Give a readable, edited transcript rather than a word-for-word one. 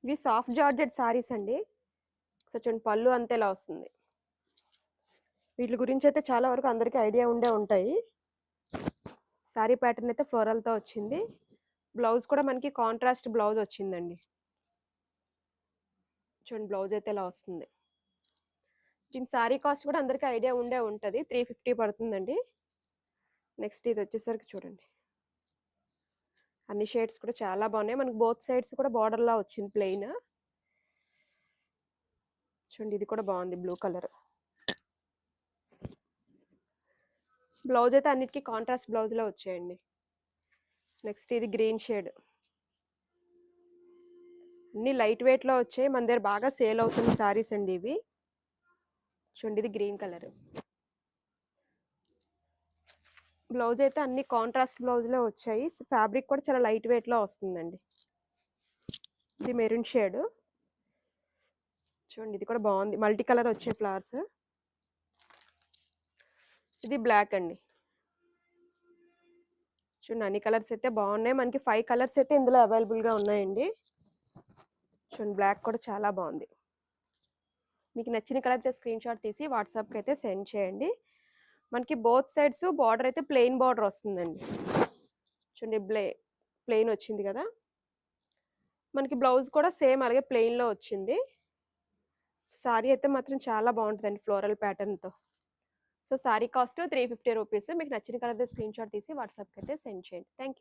ఇవి soft georgette saris అండి. So చూడండి పళ్ళు అంతే ఇలా వస్తుంది. వీటి గురించి అయితే చాలా వరకు అందరికీ ఐడియా ఉండే ఉంటాయి. శారీ ప్యాటర్న్ అయితే ఫ్లోరల్‌తో వచ్చింది. బ్లౌజ్ కూడా మనకి కాంట్రాస్ట్ బ్లౌజ్ వచ్చిందండి. చూడండి బ్లౌజ్ అయితే ఇలా వస్తుంది. దీని శారీ కాస్ట్ కూడా అందరికీ ఐడియా ఉండే ఉంటది. 350 పడుతుందండి. నెక్స్ట్ ఇది వచ్చేసరికి చూడండి. అన్ని షేడ్స్ కూడా చాలా బాగున్నాయి. మనకి బోత్ సైడ్స్ కూడా బార్డర్‌లా వచ్చింది ప్లెయిన్. చూడండి ఇది కూడా బాగుంది బ్లూ కలర్. బ్లౌజ్ అయితే అన్నిటికీ కాంట్రాస్ట్ బ్లౌజ్‌లో వచ్చాయండి. నెక్స్ట్ ఇది గ్రీన్ షేడ్. అన్ని లైట్ వెయిట్‌లో వచ్చాయి. మన దగ్గర బాగా సేల్ అవుతున్న సారీస్ అండి ఇవి. చూడండి ఇది గ్రీన్ కలర్. బ్లౌజ్ అయితే అన్ని కాంట్రాస్ట్ బ్లౌజ్‌లో వచ్చాయి. ఫ్యాబ్రిక్ కూడా చాలా లైట్ వెయిట్‌లో వస్తుందండి. ఇది మెరూన్ షేడ్. చూడండి ఇది కూడా బాగుంది. మల్టీ కలర్ వచ్చే ఫ్లవర్స్. ఇది బ్లాక్ అండి. చూడండి అన్ని కలర్స్ అయితే బాగున్నాయి. మనకి 5 కలర్స్ అయితే ఇందులో అవైలబుల్‌గా ఉన్నాయండి. చూడండి బ్లాక్ కూడా చాలా బాగుంది. మీకు నచ్చిన కలర్ అయితే స్క్రీన్ షాట్ తీసి వాట్సాప్‌కి అయితే సెండ్ చేయండి. మనకి బోత్ సైడ్స్ బార్డర్ అయితే ప్లెయిన్ బార్డర్ వస్తుందండి. చూడండి ప్లెయిన్ వచ్చింది కదా. మనకి బ్లౌజ్ కూడా సేమ్ అలాగే ప్లెయిన్‌లో వచ్చింది. సారీ అయితే మాత్రం చాలా బాగుంటుందండి ఫ్లోరల్ ప్యాటర్న్‌తో. So sari cost 350 rupees. మీకు నచ్చిన కలర్ స్క్రీన్ షాట్ తీసి వాట్సాప్‌కి అయితే సెండ్ చేయండి. Thank you.